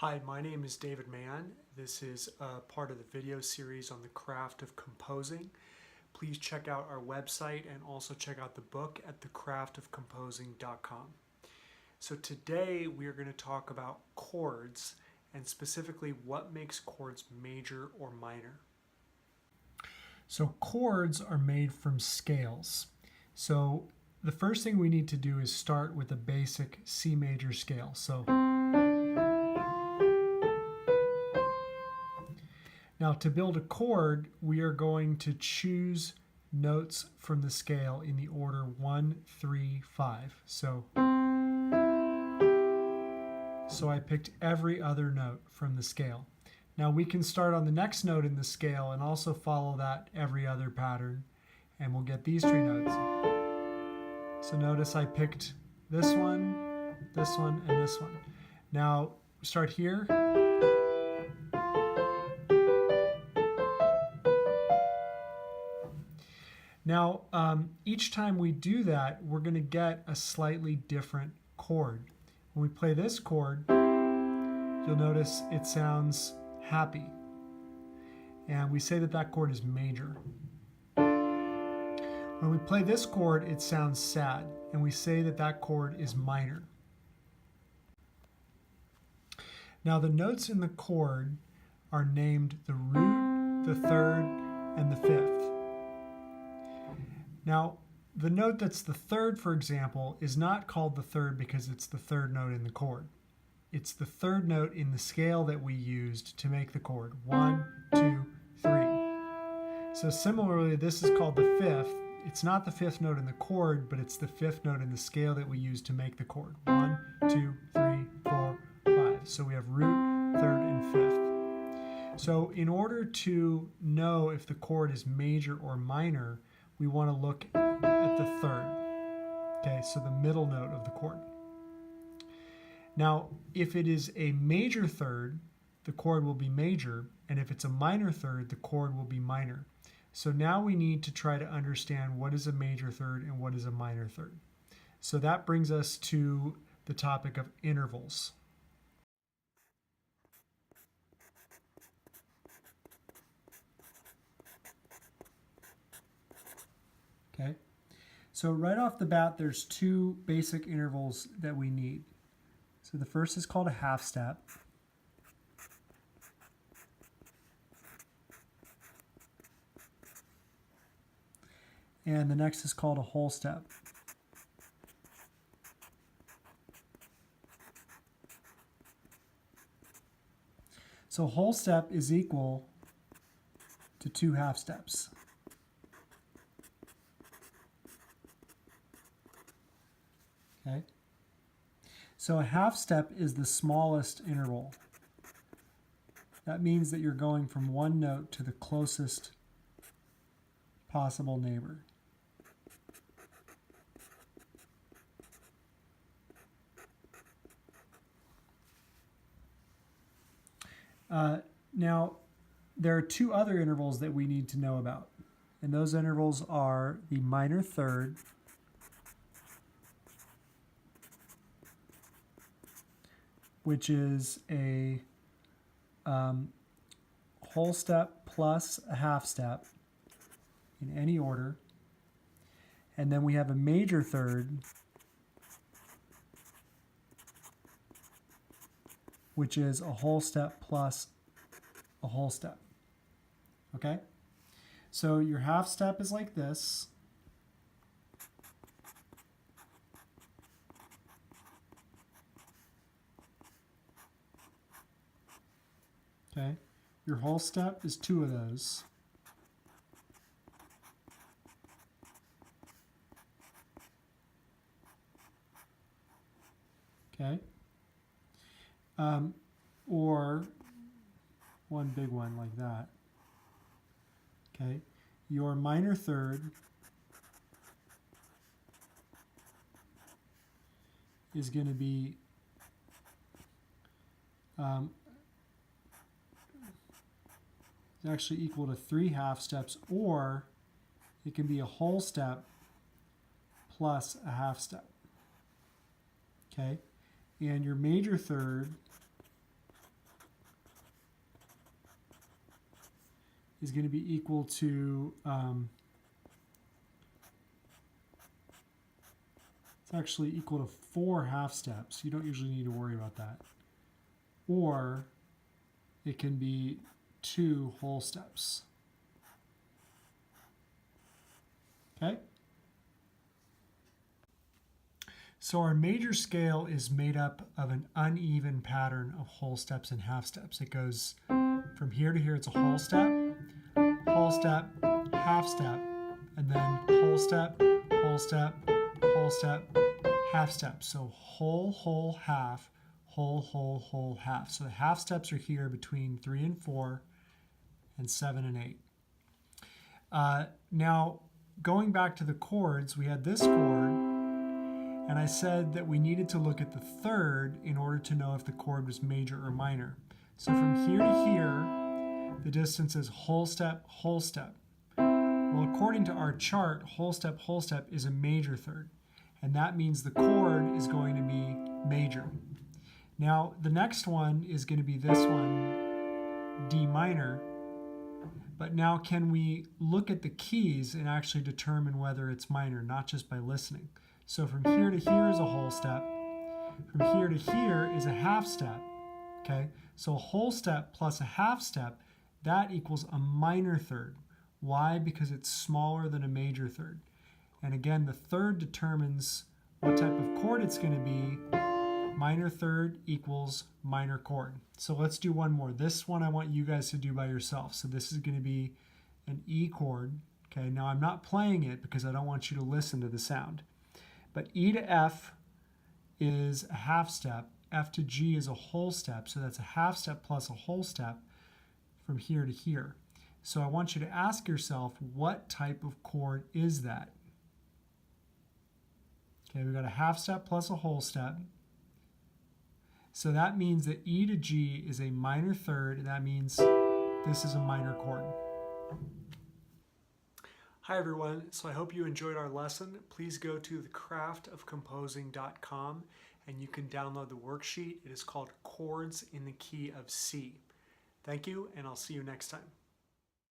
Hi, my name is David Mann. This is part of the video series on the craft of composing. Please check out our website and also check out the book at thecraftofcomposing.com. So today we are going to talk about chords and specifically what makes chords major or minor. So chords are made from scales. So the first thing we need to do is start with a basic C major scale. So now to build a chord, we are going to choose notes from the scale in the order 1, 3, 5. So I picked every other note from the scale. Now we can start on the next note in the scale and also follow that every other pattern, and we'll get these three notes. So notice I picked this one, and this one. Now start here. Now, each time we do that, we're going to get a slightly different chord. When we play this chord, you'll notice it sounds happy. And we say that that chord is major. When we play this chord, it sounds sad. And we say that that chord is minor. Now, the notes in the chord are named the root, the third, and the fifth. Now, the note that's the third, for example, is not called the third because it's the third note in the chord. It's the third note in the scale that we used to make the chord. 1, 2, 3. So similarly, this is called the fifth. It's not the fifth note in the chord, but it's the fifth note in the scale that we used to make the chord. 1, 2, 3, 4, 5. So we have root, third, and fifth. So in order to know if the chord is major or minor, we want to look at the third, okay, so the middle note of the chord. Now, if it is a major third, the chord will be major, and if it's a minor third, the chord will be minor. So now we need to try to understand what is a major third and what is a minor third. So that brings us to the topic of intervals. Okay, so right off the bat, there's two basic intervals that we need. So the first is called a half step. And the next is called a whole step. So whole step is equal to 2 half steps. Okay. So a half step is the smallest interval. That means that you're going from one note to the closest possible neighbor. Now, there are two other intervals that we need to know about. And those intervals are the minor third which is a whole step plus a half step in any order. And then we have a major third, which is a whole step plus a whole step. Okay? So your half step is like this. Okay, your whole step is 2 of those. Okay, or one big one like that. Okay, your minor third is going to be actually equal to 3 half steps, or it can be a whole step plus a half step. Okay, and your major third is going to be equal to, it's actually equal to 4 half steps. You don't usually need to worry about that. Or it can be 2 whole steps. Okay? So our major scale is made up of an uneven pattern of whole steps and half steps. It goes from here to here, it's a whole step, half step, and then whole step, whole step, whole step, half step. So whole, half, whole, half. So the half steps are here between 3 and 4 and 7 and 8. Now, going back to the chords, we had this chord, and I said that we needed to look at the third in order to know if the chord was major or minor. So from here to here, the distance is whole step, whole step. Well, according to our chart, whole step is a major third, and that means the chord is going to be major. Now, the next one is going to be this one, D minor. But now can we look at the keys and actually determine whether it's minor, not just by listening? So from here to here is a whole step. From here to here is a half step. Okay, so a whole step plus a half step, that equals a minor third. Why? Because it's smaller than a major third. And again, the third determines what type of chord it's going to be. Minor third equals minor chord. So let's do one more. This one I want you guys to do by yourself. So this is going to be an E chord. Okay, now I'm not playing it because I don't want you to listen to the sound. But E to F is a half step. F to G is a whole step. So that's a half step plus a whole step from here to here. So I want you to ask yourself, what type of chord is that? Okay, we've got a half step plus a whole step. So that means that E to G is a minor third, and that means this is a minor chord. Hi everyone, so I hope you enjoyed our lesson. Please go to thecraftofcomposing.com and you can download the worksheet. It is called Chords in the Key of C. Thank you, and I'll see you next time.